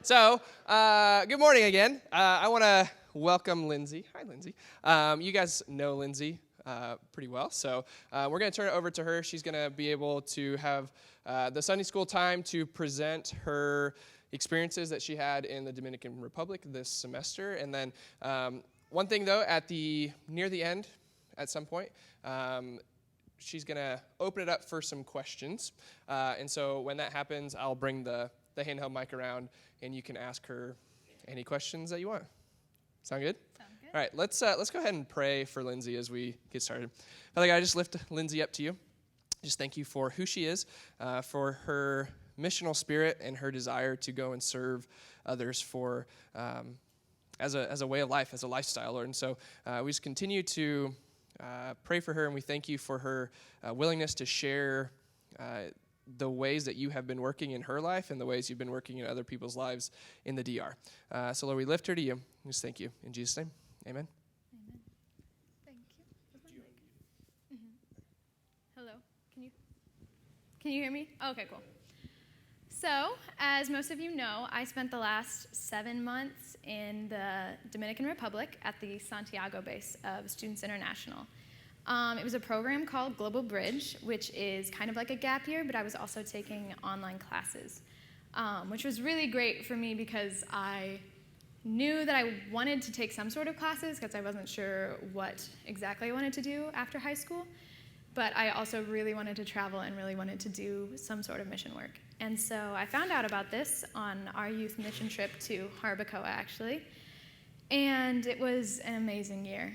Good morning again. I want to welcome Lindsay. Hi, Lindsay. You guys know Lindsay pretty well, so we're going to turn it over to her. She's going to be able to have the Sunday school time to present her experiences that she had in the Dominican Republic this semester. And then one thing, though, near the end, at some point, she's going to open it up for some questions. And so when that happens, I'll bring the handheld mic around, and you can ask her any questions that you want. Sound good? Sounds good. All right, let's go ahead and pray for Lindsay as we get started. Father God, I just lift Lindsay up to you. Just thank you for who she is, for her missional spirit and her desire to go and serve others for as a way of life, as a lifestyle, Lord. And so we just continue to pray for her, and we thank you for her willingness to share the ways that you have been working in her life and the ways you've been working in other people's lives in the DR. So, Lord, we lift her to you. We just thank you. In Jesus' name, amen. Amen. Thank you. Hello. Can you hear me? Oh, okay, cool. So, as most of you know, I spent the last 7 months in the Dominican Republic at the Santiago base of Students International. It was a program called Global Bridge, which is kind of like a gap year, but I was also taking online classes, which was really great for me because I knew that I wanted to take some sort of classes because I wasn't sure what exactly I wanted to do after high school, but I also really wanted to travel and really wanted to do some sort of mission work. And so I found out about this on our youth mission trip to Barbacoa, actually, and it was an amazing year.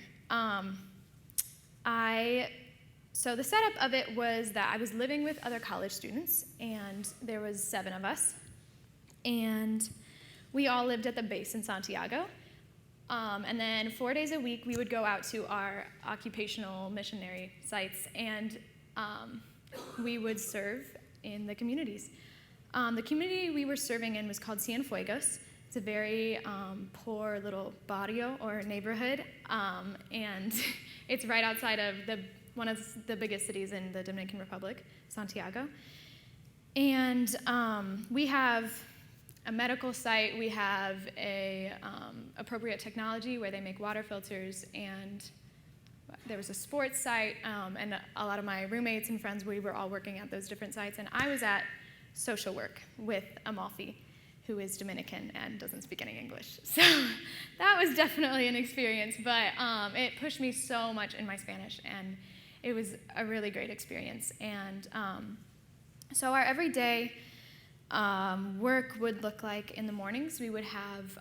So the setup of it was that I was living with other college students, and there was 7 of us, and we all lived at the base in Santiago. And then 4 days a week, we would go out to our occupational missionary sites, and we would serve in the communities. The community we were serving in was called Cienfuegos. It's a very poor little barrio or neighborhood, and it's right outside of one of the biggest cities in the Dominican Republic, Santiago. And we have a medical site, we have a appropriate technology where they make water filters, and there was a sports site, and a lot of my roommates and friends, we were all working at those different sites, and I was at social work with Amalfi, who is Dominican and doesn't speak any English. So that was definitely an experience, but it pushed me so much in my Spanish, and it was a really great experience. And so our everyday work would look like in the mornings, we would have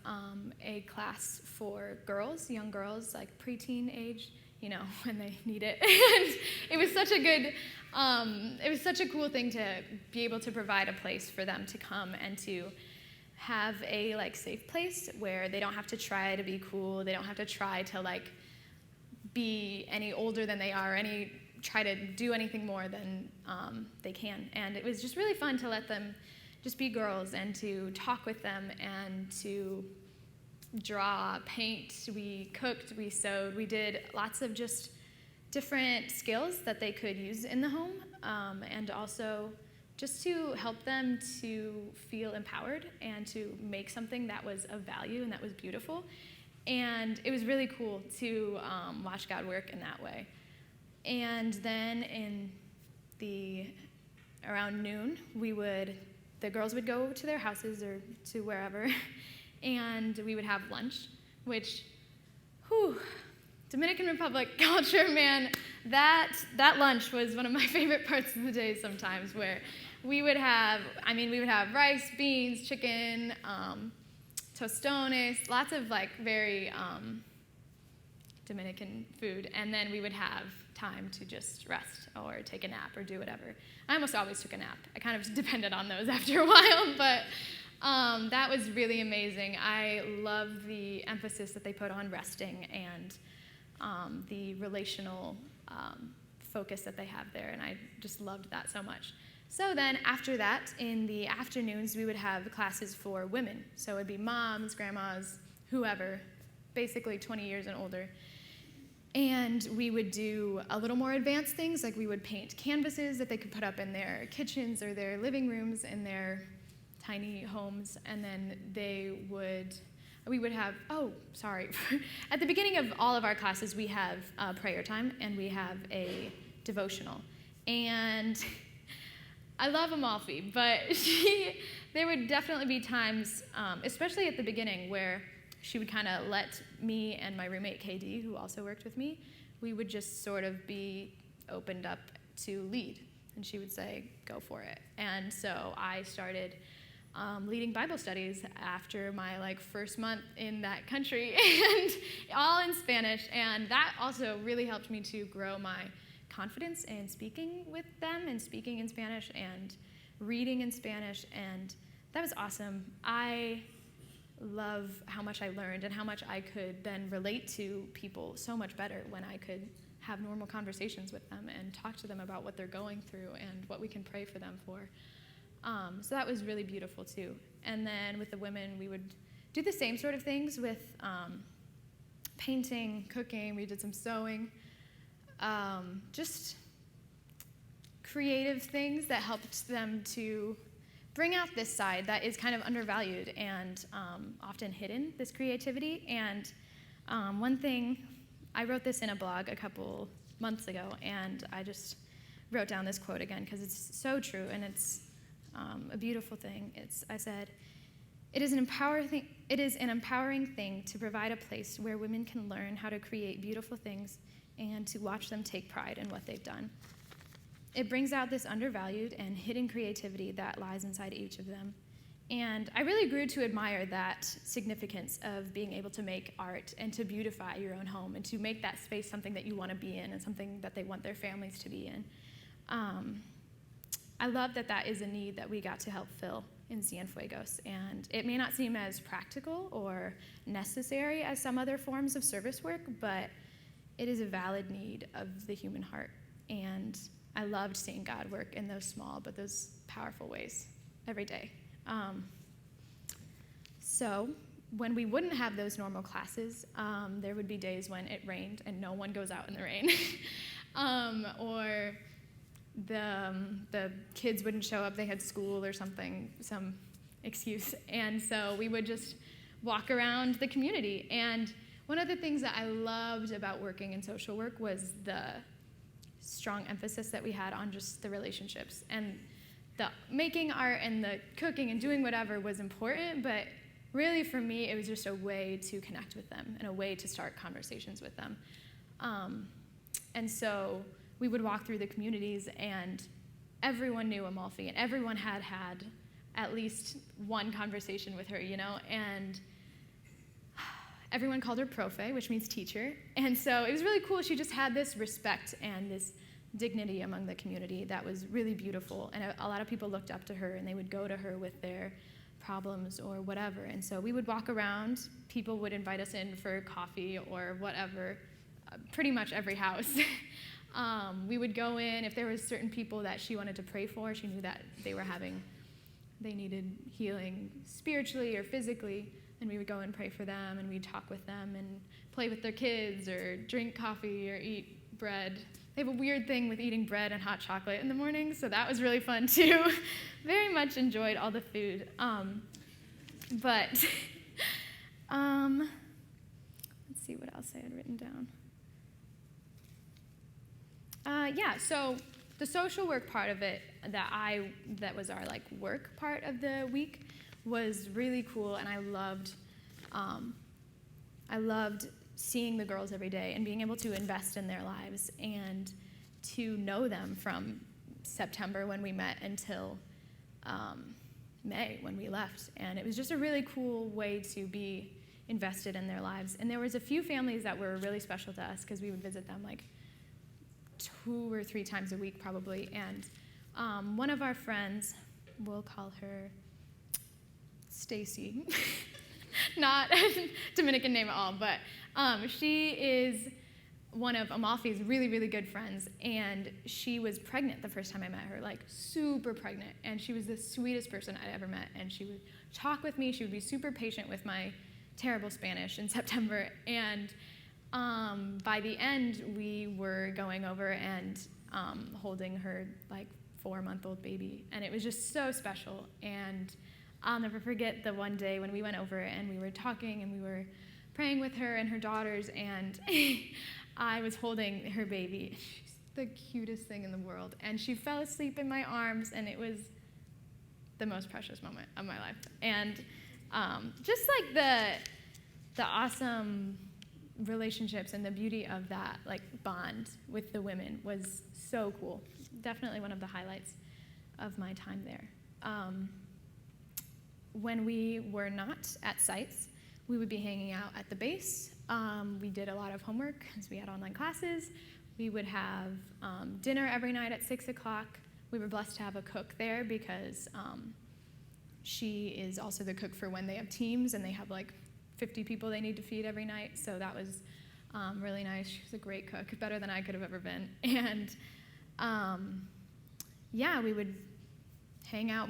a class for girls, young girls, like preteen age, when they need it. And it was such a good, it was such a cool thing to be able to provide a place for them to come and to have a safe place where they don't have to try to be cool, they don't have to try to be any older than they are, try to do anything more than they can. And it was just really fun to let them just be girls and to talk with them and to draw, paint. We cooked, we sewed, we did lots of just different skills that they could use in the home, and also just to help them to feel empowered and to make something that was of value and that was beautiful. And it was really cool to watch God work in that way. And then around noon, the girls would go to their houses or to wherever, and we would have lunch, which, Dominican Republic culture, man, that lunch was one of my favorite parts of the day sometimes, where we would have rice, beans, chicken, tostones, lots of very Dominican food, and then we would have time to just rest or take a nap or do whatever. I almost always took a nap. I kind of depended on those after a while, but that was really amazing. I love the emphasis that they put on resting and the relational focus that they have there, and I just loved that so much. So then after that, in the afternoons, we would have classes for women. So it would be moms, grandmas, whoever, basically 20 years and older. And we would do a little more advanced things, like we would paint canvases that they could put up in their kitchens or their living rooms in their tiny homes, and then we would have, at the beginning of all of our classes, we have prayer time, and we have a devotional. And I love Amalfi, but there would definitely be times, especially at the beginning, where she would kind of let me and my roommate, KD, who also worked with me, we would just sort of be opened up to lead. And she would say, go for it. And so I started leading Bible studies after my first month in that country, and all in Spanish. And that also really helped me to grow my confidence in speaking with them and speaking in Spanish and reading in Spanish. And that was awesome. I love how much I learned and how much I could then relate to people so much better when I could have normal conversations with them and talk to them about what they're going through and what we can pray for them for. So that was really beautiful too. And then with the women, we would do the same sort of things with painting, cooking. We did some sewing, just creative things that helped them to bring out this side that is kind of undervalued and often hidden, this creativity. And one thing, I wrote this in a blog a couple months ago, and I just wrote down this quote again because it's so true, and it's a beautiful thing. I said, it is an empowering thing to provide a place where women can learn how to create beautiful things and to watch them take pride in what they've done. It brings out this undervalued and hidden creativity that lies inside each of them. And I really grew to admire that significance of being able to make art and to beautify your own home and to make that space something that you want to be in and something that they want their families to be in. I love that is a need that we got to help fill in Cienfuegos. And it may not seem as practical or necessary as some other forms of service work, but it is a valid need of the human heart. And I loved seeing God work in those small but those powerful ways every day. So when we wouldn't have those normal classes, there would be days when it rained and no one goes out in the rain. Or the kids wouldn't show up, they had school or something, some excuse. And so we would just walk around the community. And one of the things that I loved about working in social work was the strong emphasis that we had on just the relationships. And the making art and the cooking and doing whatever was important, but really for me it was just a way to connect with them and a way to start conversations with them. And so we would walk through the communities and everyone knew Amalfi and everyone had at least one conversation with her, and everyone called her profe, which means teacher. And so it was really cool. She just had this respect and this dignity among the community that was really beautiful. And a lot of people looked up to her, and they would go to her with their problems or whatever. And so we would walk around. People would invite us in for coffee or whatever, pretty much every house. We would go in. If there was certain people that she wanted to pray for, she knew that they needed healing spiritually or physically, and we would go and pray for them, and we'd talk with them and play with their kids or drink coffee or eat bread. They have a weird thing with eating bread and hot chocolate in the morning, so that was really fun too. Very much enjoyed all the food. But let's see what else I had written down. So the social work part of it that was our work part of the week was really cool, and I loved seeing the girls every day and being able to invest in their lives and to know them from September when we met until May when we left. And it was just a really cool way to be invested in their lives. And there was a few families that were really special to us because we would visit them 2 or 3 times a week probably. And one of our friends, we'll call her Stacy, not a Dominican name at all, but she is one of Amalfi's really, really good friends, and she was pregnant the first time I met her, super pregnant, and she was the sweetest person I'd ever met, and she would talk with me. She would be super patient with my terrible Spanish in September, and by the end, we were going over and holding her 4-month-old baby, and it was just so special. And I'll never forget the one day when we went over and we were talking and we were praying with her and her daughters, and I was holding her baby. She's the cutest thing in the world. And she fell asleep in my arms, and it was the most precious moment of my life. And just like the awesome relationships and the beauty of that like bond with the women was so cool. Definitely one of the highlights of my time there. When we were not at sites, we would be hanging out at the base. We did a lot of homework because we had online classes. We would have dinner every night at 6 o'clock. We were blessed to have a cook there because she is also the cook for when they have teams and they have like 50 people they need to feed every night. So that was really nice. She was a great cook, better than I could have ever been. And yeah, we would hang out.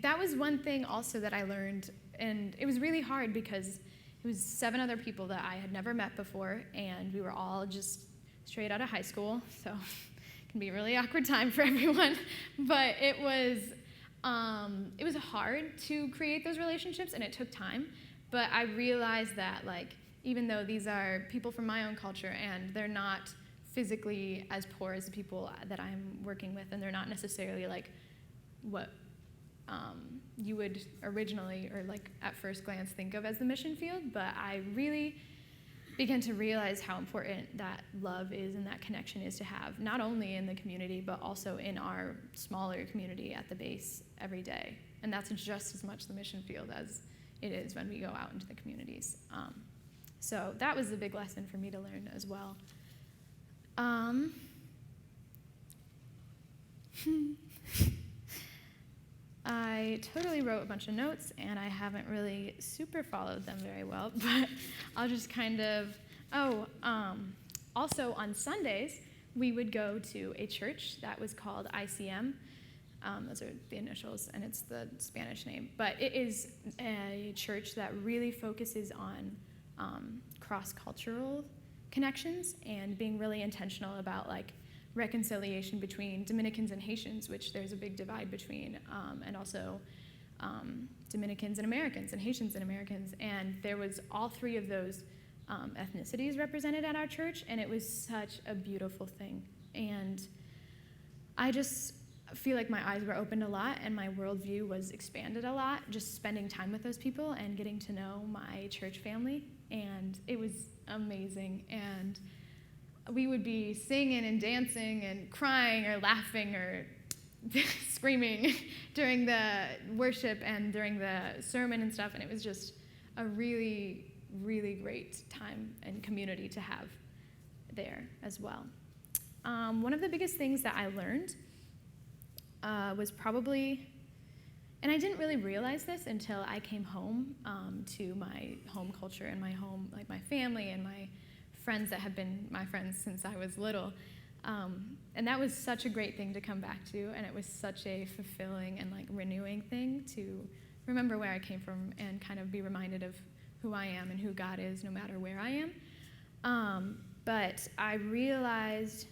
That was one thing also that I learned, and it was really hard because it was 7 other people that I had never met before, and we were all just straight out of high school, so it can be a really awkward time for everyone. But it was hard to create those relationships, and it took time. But I realized that, like, even though these are people from my own culture and they're not physically as poor as the people that I'm working with, and they're not necessarily like what you would originally or like at first glance think of as the mission field, but I really began to realize how important that love is and that connection is to have, not only in the community, but also in our smaller community at the base every day. And that's just as much the mission field as it is when we go out into the communities. So that was a big lesson for me to learn as well. I totally wrote a bunch of notes, and I haven't really super followed them very well, but I'll just kind of, also on Sundays, we would go to a church that was called ICM. Those are the initials, and it's the Spanish name. But it is a church that really focuses on cross-cultural connections and being really intentional about, like, reconciliation between Dominicans and Haitians, which there's a big divide between, and also Dominicans and Americans and Haitians and Americans. And there was all 3 of those ethnicities represented at our church, and it was such a beautiful thing. And I just feel like my eyes were opened a lot and my worldview was expanded a lot, just spending time with those people and getting to know my church family. And it was amazing. And we would be singing and dancing and crying or laughing or screaming during the worship and during the sermon and stuff, and it was just a really, really great time and community to have there as well. One of the biggest things that I learned was probably, and I didn't really realize this until I came home to my home culture and my home, like my family and my friends that have been my friends since I was little. And that was such a great thing to come back to, and it was such a fulfilling and like renewing thing to remember where I came from and kind of be reminded of who I am and who God is no matter where I am. But I realized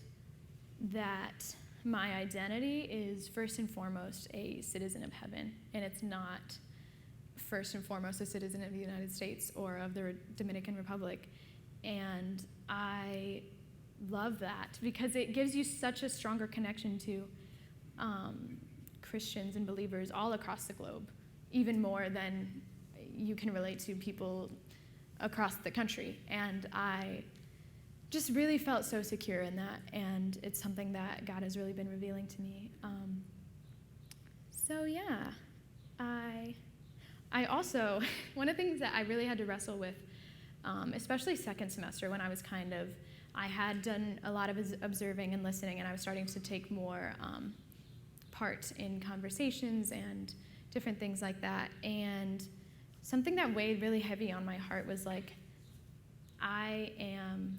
that my identity is first and foremost a citizen of heaven, and it's not first and foremost a citizen of the United States or of the Dominican Republic. And I love that because it gives you such a stronger connection to Christians and believers all across the globe, even more than you can relate to people across the country. And I just really felt so secure in that, and it's something that God has really been revealing to me. So yeah, I also, one of the things that I really had to wrestle with, especially second semester when I had done a lot of observing and listening, and I was starting to take more part in conversations and different things like that. And something that weighed really heavy on my heart was like, I am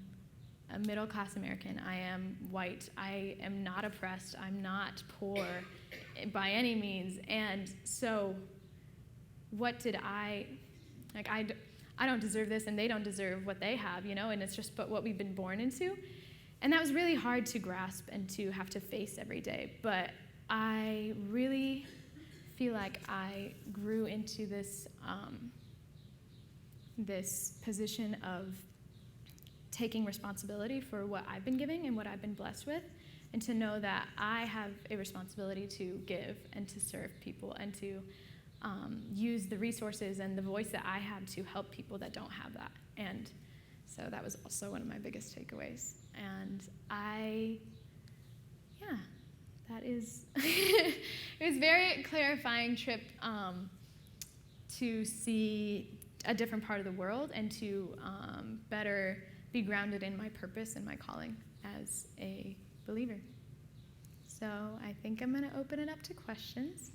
a middle-class American. I am white. I am not oppressed. I'm not poor by any means. And so what did I don't deserve this, and they don't deserve what they have, and it's just but what we've been born into. And that was really hard to grasp and to have to face every day. But I really feel like I grew into this this position of taking responsibility for what I've been giving and what I've been blessed with, and to know that I have a responsibility to give and to serve people and to use the resources and the voice that I have to help people that don't have that. And so that was also one of my biggest takeaways. And that is, it was a very clarifying trip to see a different part of the world and to better be grounded in my purpose and my calling as a believer. So I think I'm going to open it up to questions.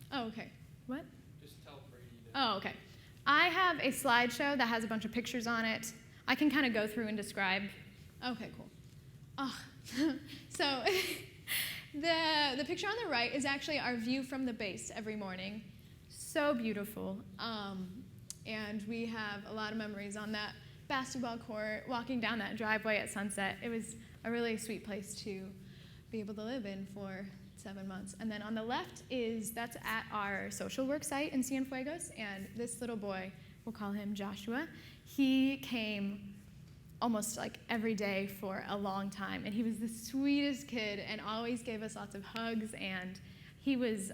Oh, okay. What? Just tell Brady to... Oh, okay. I have a slideshow that has a bunch of pictures on it. I can kind of go through and describe. Okay, cool. Oh. So the picture on the right is actually our view from the base every morning. So beautiful. And we have a lot of memories on that basketball court, walking down that driveway at sunset. It was a really sweet place to be able to live in for 7 months. And then on the left that's at our social work site in Cienfuegos, and this little boy, we'll call him Joshua, he came almost like every day for a long time, and he was the sweetest kid and always gave us lots of hugs, and he was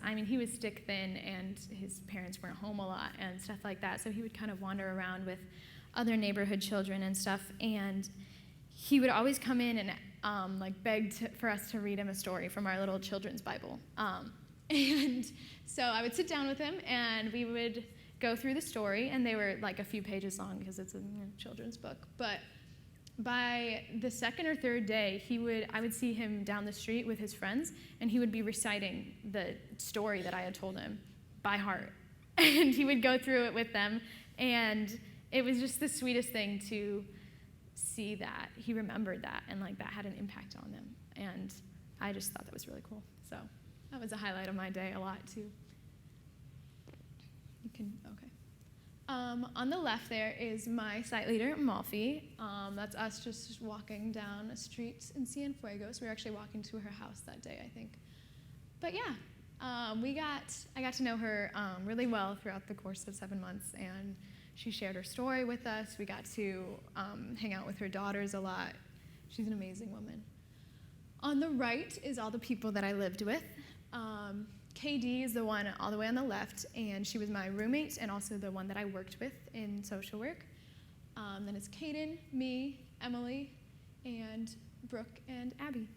stick thin, and his parents weren't home a lot and stuff like that, so he would kind of wander around with other neighborhood children and stuff, and he would always come in and beg for us to read him a story from our little children's Bible. And so I would sit down with him, and we would go through the story, and they were like a few pages long because it's a children's book. But by the second or third day, I would see him down the street with his friends, and he would be reciting the story that I had told him by heart. And he would go through it with them, and it was just the sweetest thing to see that he remembered that, and that had an impact on them. And I just thought that was really cool. So that was a highlight of my day a lot too. Okay. On the left there is my site leader, Malfi. That's us just walking down a street in Cienfuegos. We were actually walking to her house that day, I think. But yeah, I got to know her really well throughout the course of 7 months, and she shared her story with us. We got to hang out with her daughters a lot. She's an amazing woman. On the right is all the people that I lived with. KD is the one all the way on the left, and she was my roommate and also the one that I worked with in social work. Then it's Kaden, me, Emily, and Brooke and Abby.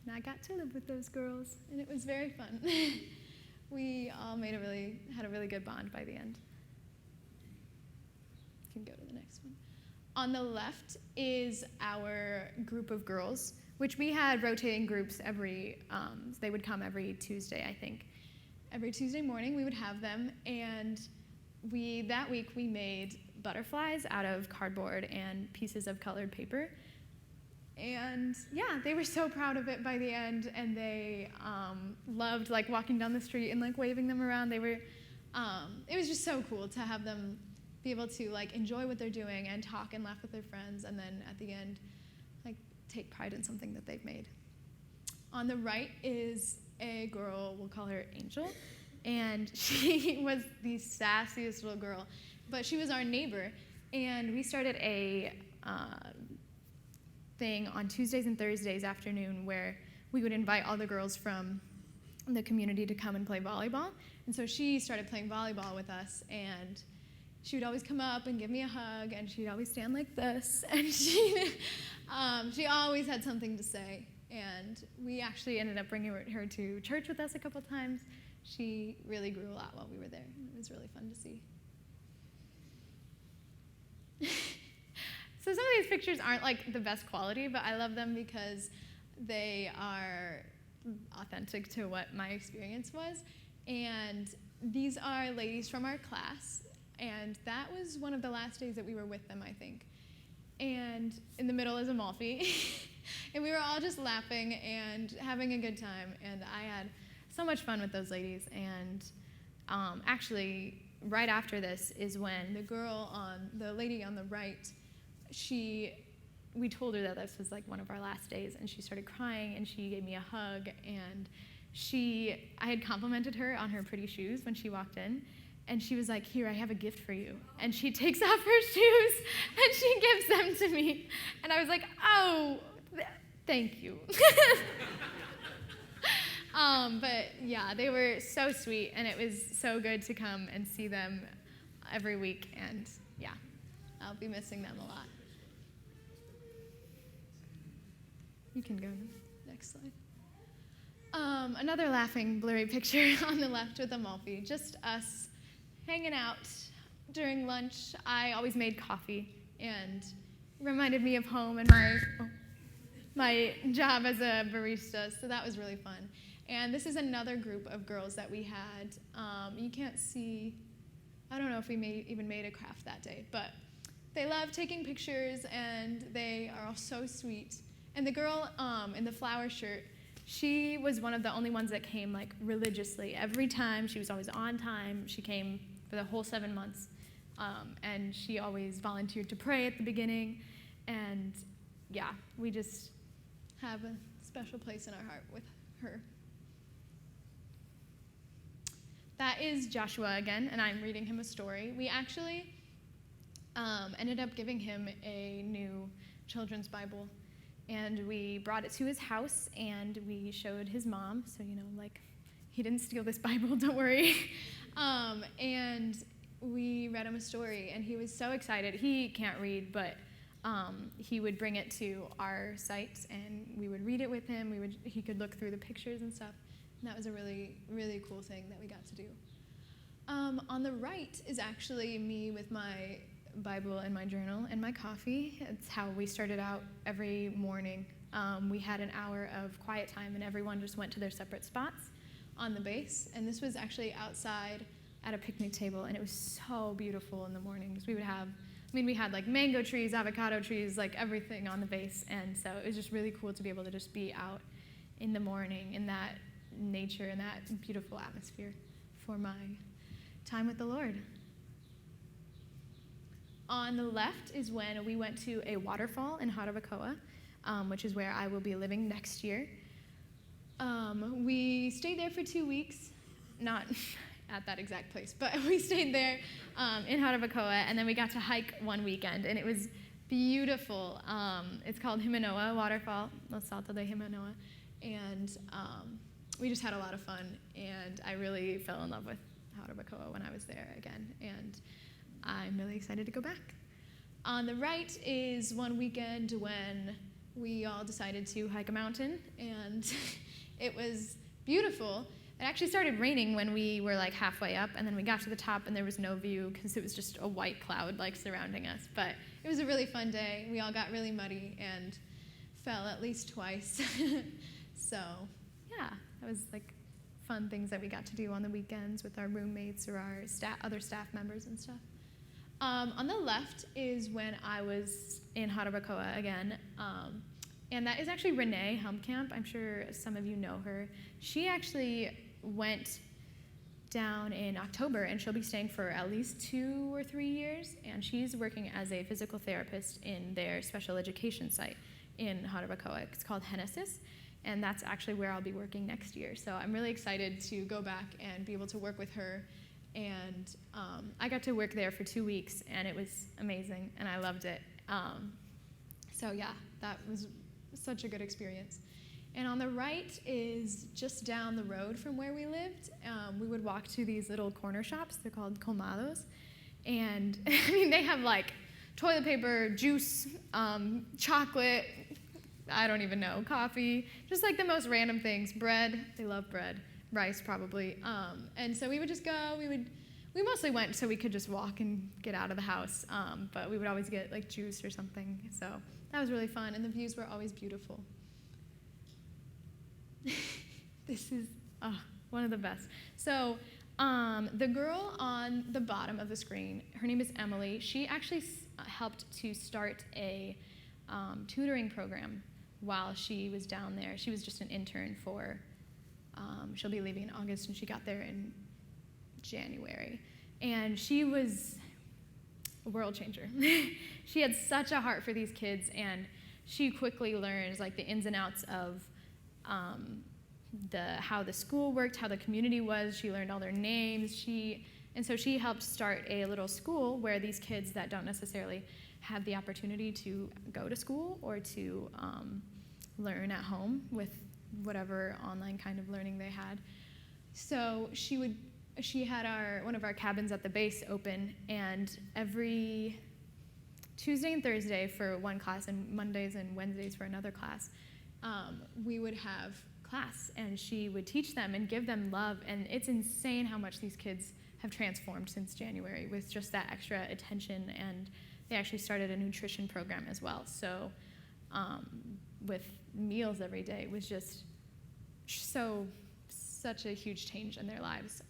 And I got to live with those girls, and it was very fun. We all had a really good bond by the end. Can go to the next one. On the left is our group of girls, which we had rotating groups they would come every Tuesday, I think. Every Tuesday morning we would have them, and that week we made butterflies out of cardboard and pieces of colored paper. And yeah, they were so proud of it by the end, and they loved walking down the street and waving them around. It was just so cool to have them be able to enjoy what they're doing and talk and laugh with their friends, and then at the end take pride in something that they've made. On the right is a girl, we'll call her Angel, and she was the sassiest little girl, but she was our neighbor, and we started a thing on Tuesdays and Thursdays afternoon where we would invite all the girls from the community to come and play volleyball. And so she started playing volleyball with us, and she would always come up and give me a hug, and she'd always stand like this, and she always had something to say. And we actually ended up bringing her to church with us a couple times. She really grew a lot while we were there. It was really fun to see. So some of these pictures aren't the best quality, but I love them because they are authentic to what my experience was. And these are ladies from our class, and that was one of the last days that we were with them, I think. And in the middle is Amalfi, and we were all just laughing and having a good time, and I had so much fun with those ladies. And actually, right after this is when the lady on the right, she we told her that this was like one of our last days, and she started crying, and she gave me a hug, and I had complimented her on her pretty shoes when she walked in, and she was like, "Here, I have a gift for you." And she takes off her shoes, and she gives them to me. And I was like, "Oh, thank you." But yeah, they were so sweet, and it was so good to come and see them every week, and yeah, I'll be missing them a lot. You can go to the next slide. Another laughing, blurry picture on the left with Amalfi, just us hanging out during lunch. I always made coffee, and reminded me of home and my job as a barista, so that was really fun. And this is another group of girls that we had. You can't see, I don't know if we even made a craft that day, but they love taking pictures, and they are all so sweet. And the girl in the flower shirt, she was one of the only ones that came like religiously. Every time, she was always on time. She came for the whole 7 months. And she always volunteered to pray at the beginning. And yeah, we just have a special place in our heart with her. That is Joshua again, and I'm reading him a story. We actually ended up giving him a new children's Bible, and we brought it to his house, and we showed his mom, so, like, he didn't steal this Bible, don't worry. And we read him a story, and he was so excited. He can't read, but he would bring it to our site, and we would read it with him. He could look through the pictures and stuff. And that was a really, really cool thing that we got to do. On the right is actually me with my Bible and my journal and my coffee. It's how we started out every morning. We had an hour of quiet time, and everyone just went to their separate spots on the base. And this was actually outside at a picnic table, and it was so beautiful in the mornings. We had like mango trees, avocado trees, like everything on the base. And so it was just really cool to be able to just be out in the morning in that nature and that beautiful atmosphere for my time with the Lord. On the left is when we went to a waterfall in Jarabacoa, which is where I will be living next year. We stayed there for 2 weeks, not at that exact place, but we stayed there in Jarabacoa, and then we got to hike one weekend, and it was beautiful. It's called Himanoa Waterfall, Los Saltos de Himanoa, and we just had a lot of fun, and I really fell in love with Jarabacoa when I was there again, and I'm really excited to go back. On the right is one weekend when we all decided to hike a mountain, and it was beautiful. It actually started raining when we were like halfway up, and then we got to the top, and there was no view because it was just a white cloud like surrounding us. But it was a really fun day. We all got really muddy and fell at least twice. So yeah, that was like fun things that we got to do on the weekends with our roommates or our other staff members and stuff. On the left is when I was in Jarabacoa again, and that is actually Renee Helmkamp. I'm sure some of you know her. She actually went down in October, and she'll be staying for at least 2 or 3 years, and she's working as a physical therapist in their special education site in Jarabacoa. It's called Genesis, and that's actually where I'll be working next year. So I'm really excited to go back and be able to work with her. And I got to work there for 2 weeks, and it was amazing, and I loved it. So yeah, that was such a good experience. And on the right is just down the road from where we lived. We would walk to these little corner shops. They're called colmados. And I mean, they have like toilet paper, juice, chocolate, I don't even know, coffee, just like the most random things. Bread, they love bread. Rice probably. And so we would just go, we mostly went so we could just walk and get out of the house, but we would always get like juice or something. So that was really fun, and the views were always beautiful. This is one of the best. So the girl on the bottom of the screen, her name is Emily. She actually helped to start a tutoring program while she was down there. She was just an intern for she'll be leaving in August, and she got there in January. And she was a world changer. She had such a heart for these kids, and she quickly learned like the ins and outs of how the school worked, how the community was. She learned all their names. And so she helped start a little school where these kids that don't necessarily have the opportunity to go to school or to learn at home with whatever online kind of learning they had. So she had one of our cabins at the base open, and every Tuesday and Thursday for one class, and Mondays and Wednesdays for another class, we would have class, and she would teach them and give them love. And it's insane how much these kids have transformed since January with just that extra attention. And they actually started a nutrition program as well. So with meals every day was just such a huge change in their lives.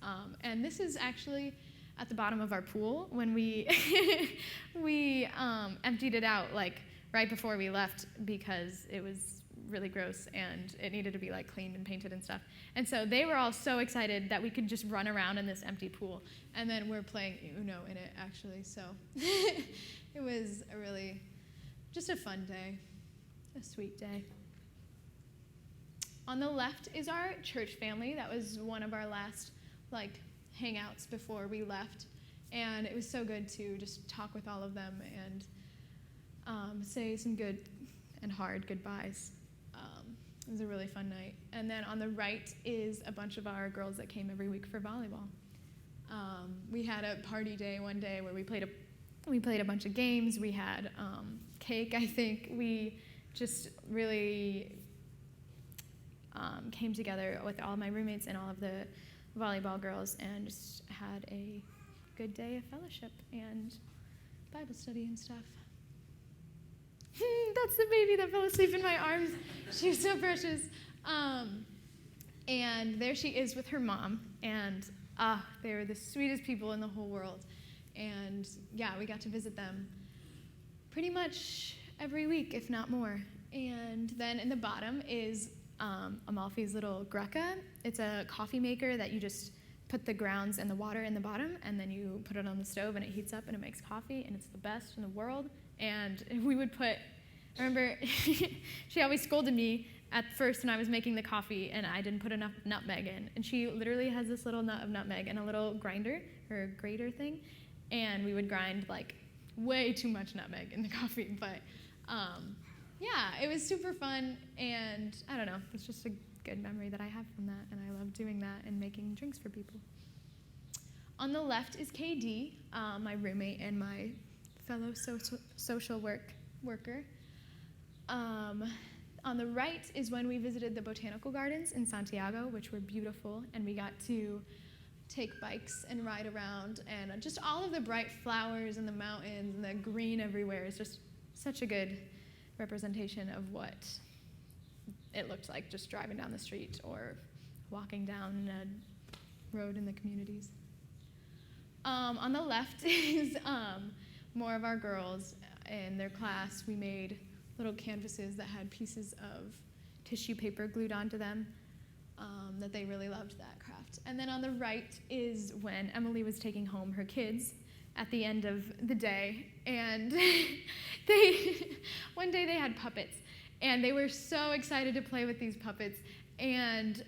And this is actually at the bottom of our pool when we emptied it out like right before we left because it was really gross and it needed to be like cleaned and painted and stuff. And so they were all so excited that we could just run around in this empty pool. And then we're playing Uno in it actually. So it was just a fun day, a sweet day. On the left is our church family. That was one of our last hangouts before we left, and it was so good to just talk with all of them and say some good and hard goodbyes. It was a really fun night. And then on the right is a bunch of our girls that came every week for volleyball. We had a party day one day where we played a bunch of games. We had cake, I think. We just really came together with all of my roommates and all of the volleyball girls and just had a good day of fellowship and Bible study and stuff. That's the baby that fell asleep in my arms. She was so precious. And there she is with her mom. And they were the sweetest people in the whole world. And yeah, we got to visit them pretty much every week, if not more. And then in the bottom is Amalfi's little Greca. It's a coffee maker that you just put the grounds and the water in the bottom, and then you put it on the stove, and it heats up, and it makes coffee, and it's the best in the world. And we would I remember she always scolded me at first when I was making the coffee, and I didn't put enough nutmeg in. And she literally has this little nut of nutmeg and a little grinder, or grater thing, and we would grind way too much nutmeg in the coffee. But yeah, it was super fun, and I don't know, it's just a good memory that I have from that, and I love doing that and making drinks for people. On the left is KD, my roommate and my fellow social worker. On the right is when we visited the botanical gardens in Santiago, which were beautiful, and we got to take bikes and ride around, and just all of the bright flowers and the mountains and the green everywhere is just such a good representation of what it looked like just driving down the street or walking down a road in the communities. On the left is more of our girls in their class. We made little canvases that had pieces of tissue paper glued onto them that they really loved that craft. And then on the right is when Emily was taking home her kids at the end of the day, and one day they had puppets, and they were so excited to play with these puppets, and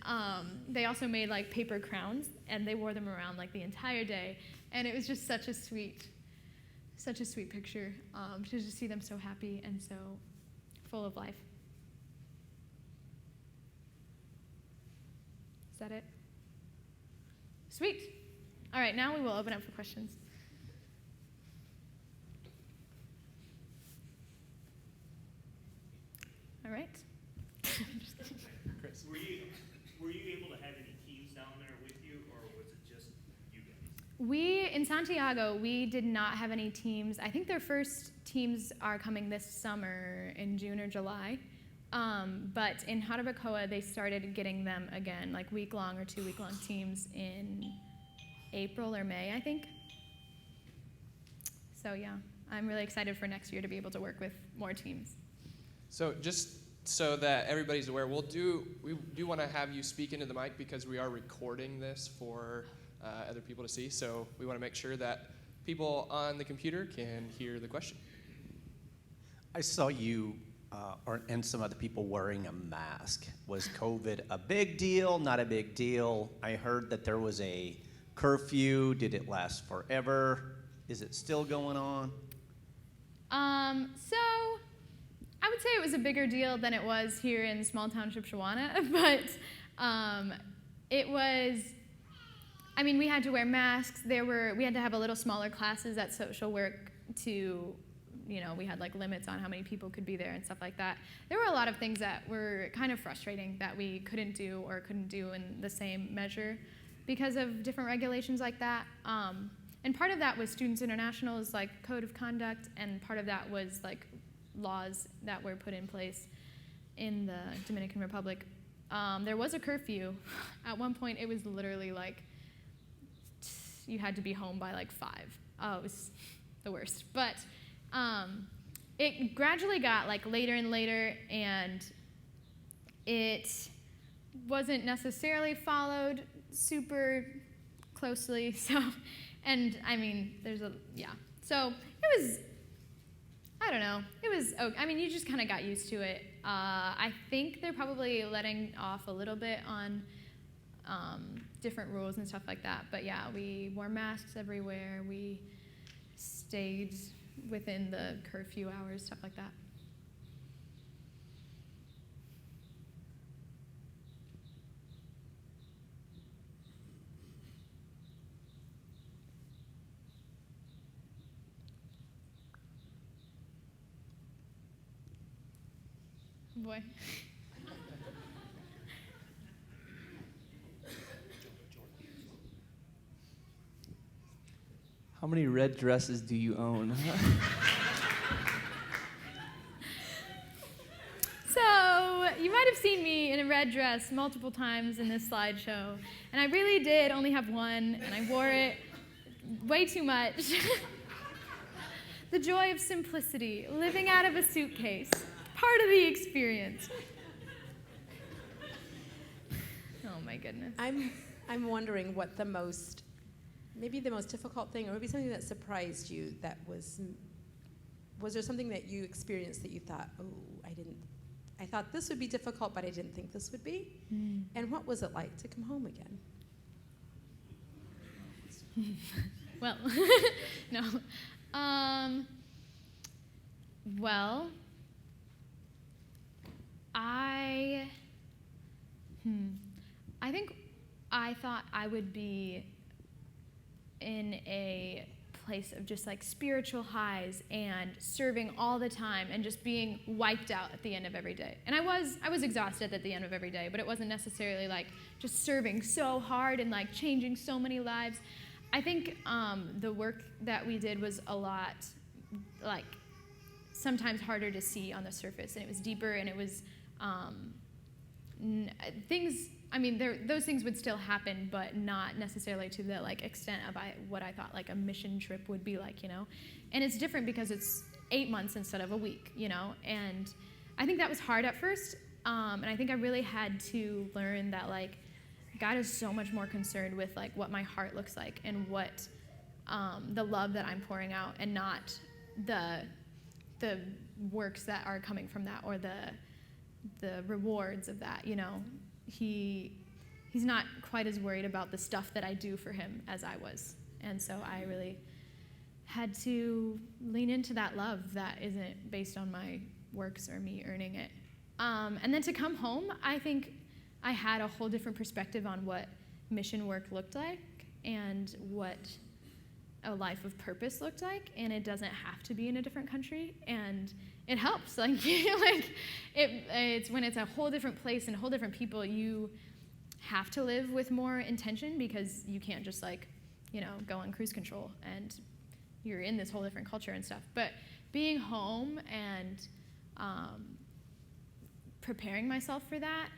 they also made paper crowns, and they wore them around the entire day, and it was just such a sweet picture to just see them so happy and so full of life. Is that it? Sweet. All right, now we will open up for questions. All right. Chris. Were you able to have any teams down there with you, or was it just you guys? In Santiago, we did not have any teams. I think their first teams are coming this summer in June or July. But in Jarabacoa, they started getting them again, week-long or 2-week-long teams in April or May, I think. So yeah, I'm really excited for next year to be able to work with more teams. So just so that everybody's aware, we do want to have you speak into the mic because we are recording this for other people to see. So we want to make sure that people on the computer can hear the question. I saw you and some other people wearing a mask. Was COVID a big deal, not a big deal? I heard that there was a curfew. Did it last forever? Is it still going on? So I would say it was a bigger deal than it was here in small township Shawana, but it was, I mean, we had to wear masks. We had to have a little smaller classes at social work to, we had like limits on how many people could be there and stuff like that. There were a lot of things that were kind of frustrating that we couldn't do or couldn't do in the same measure because of different regulations like that. And part of that was Students International's like code of conduct, and part of that was like laws that were put in place in the Dominican Republic. There was a curfew. At one point, it was literally like you had to be home by like 5. Oh, it was the worst. But it gradually got like later and later, and it wasn't necessarily followed super closely. So, and I mean, So it was, I don't know. It was, I mean, you just kind of got used to it. I think they're probably letting off a little bit on different rules and stuff like that. But yeah, we wore masks everywhere. We stayed within the curfew hours, stuff like that. Boy. How many red dresses do you own? So, you might have seen me in a red dress multiple times in this slideshow, and I really did only have one, and I wore it way too much. The joy of simplicity, living out of a suitcase, part of the experience. Oh my goodness. I'm wondering what maybe the most difficult thing, or maybe something that surprised you, that was there something that you experienced that you thought, I thought this would be difficult, but I didn't think this would be? Mm. And what was it like to come home again? Well, no. Well, I think I thought I would be in a place of just like spiritual highs and serving all the time and just being wiped out at the end of every day. And I was exhausted at the end of every day, but it wasn't necessarily like just serving so hard and like changing so many lives. I think the work that we did was a lot like sometimes harder to see on the surface, and it was deeper, and it was things. I mean, those things would still happen, but not necessarily to the like extent of what I thought like a mission trip would be like, And it's different because it's 8 months instead of a week, And I think that was hard at first, and I think I really had to learn that like God is so much more concerned with like what my heart looks like and what the love that I'm pouring out, and not the works that are coming from that or the rewards of that, He's not quite as worried about the stuff that I do for him as I was. And so I really had to lean into that love that isn't based on my works or me earning it. And then to come home, I think I had a whole different perspective on what mission work looked like and what a life of purpose looked like, and it doesn't have to be in a different country, and it helps. It's when it's a whole different place and whole different people, you have to live with more intention because you can't just go on cruise control and you're in this whole different culture and stuff. But being home and preparing myself for that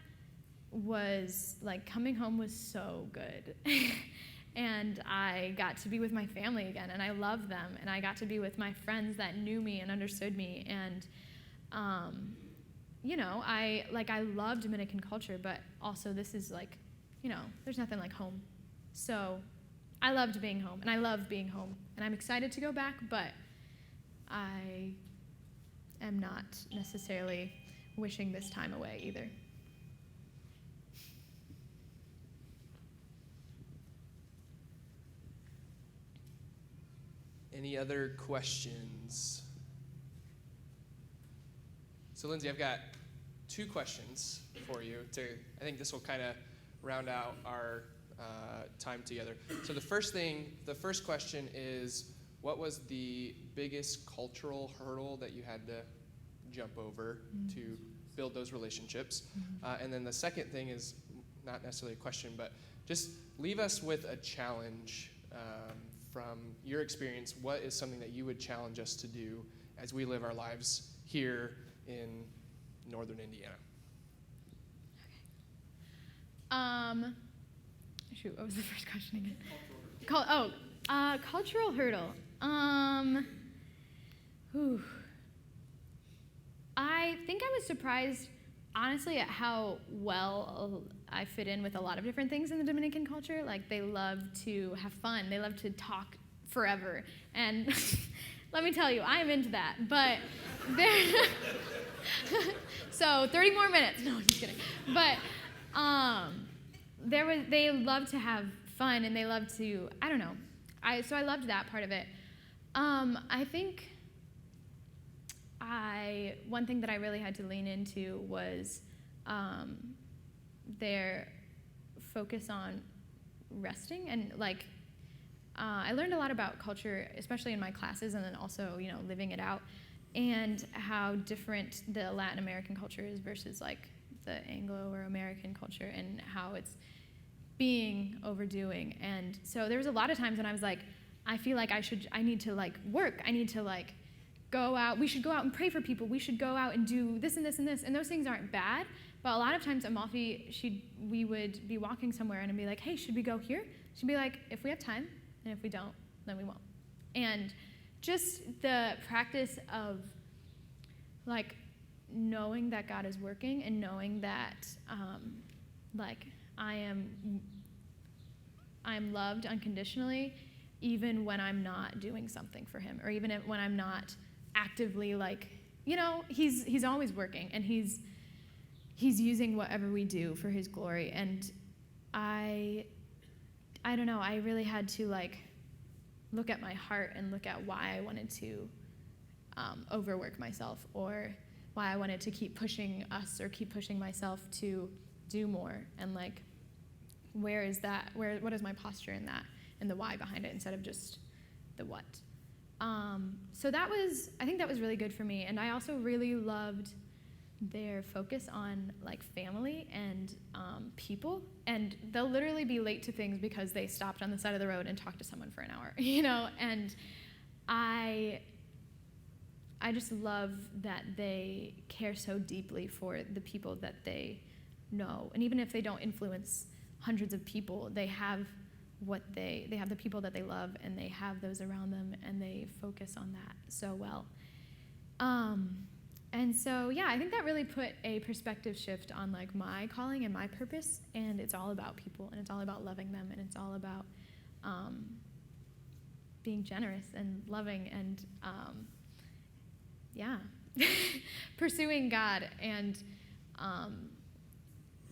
was coming home was so good. And I got to be with my family again, and I love them, and I got to be with my friends that knew me and understood me, and I love Dominican culture, but also this is there's nothing like home. So I loved being home, and I love being home, and I'm excited to go back, but I am not necessarily wishing this time away either. Any other questions? So Lindsay, I've got 2 questions for you. I think this will kind of round out our time together. So the first question is, what was the biggest cultural hurdle that you had to jump over to build those relationships? And then the second thing is not necessarily a question, but just leave us with a challenge from your experience. What is something that you would challenge us to do as we live our lives here in northern Indiana? Shoot, what was the first question again? Cultural hurdle. I think I was surprised, honestly, at how well I fit in with a lot of different things in the Dominican culture. Like, they love to have fun. They love to talk forever. And let me tell you, I'm into that. But so 30 more minutes. No, I'm just kidding. But they love to have fun, and they love to, I don't know. So I loved that part of it. I think one thing that I really had to lean into was their focus on resting, and like I learned a lot about culture, especially in my classes, and then also living it out, and how different the Latin American culture is versus like the Anglo or American culture, and how it's being overdoing. And so there was a lot of times when I was like, I feel like I need to like work. I need to like go out. We should go out and pray for people. We should go out and do this and this and this. And those things aren't bad. But a lot of times Amalfi, we would be walking somewhere and I'd be like, hey, should we go here? She'd be like, if we have time, and if we don't, then we won't. And just the practice of like knowing that God is working, and knowing that like I am loved unconditionally, even when I'm not doing something for him, or even when I'm not actively like, he's always working, and he's using whatever we do for his glory. And I don't know, I really had to like look at my heart and look at why I wanted to overwork myself, or why I wanted to keep pushing us or keep pushing myself to do more, and like what is my posture in that, and the why behind it, instead of just the what. So I think that was really good for me. And I also really loved their focus on like family and people, and they'll literally be late to things because they stopped on the side of the road and talked to someone for an hour, and I just love that they care so deeply for the people that they know. And even if they don't influence hundreds of people, they have the people that they love, and they have those around them, and they focus on that so well. And so, yeah, I think that really put a perspective shift on like my calling and my purpose, and it's all about people, and it's all about loving them, and it's all about being generous and loving, and pursuing God, and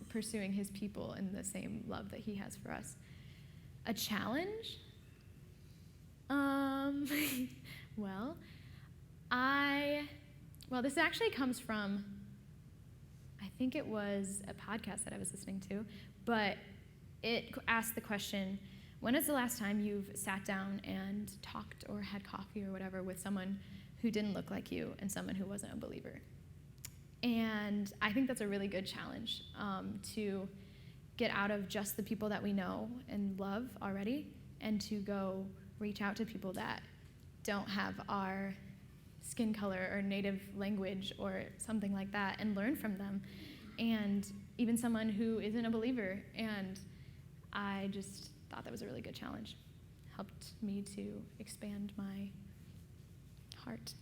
pursuing his people in the same love that he has for us. A challenge? This actually comes from, I think it was a podcast that I was listening to, but it asked the question, when is the last time you've sat down and talked or had coffee or whatever with someone who didn't look like you, and someone who wasn't a believer? And I think that's a really good challenge, to get out of just the people that we know and love already, and to go reach out to people that don't have our skin color or native language or something like that, and learn from them, and even someone who isn't a believer. And I just thought that was a really good challenge. Helped me to expand my heart.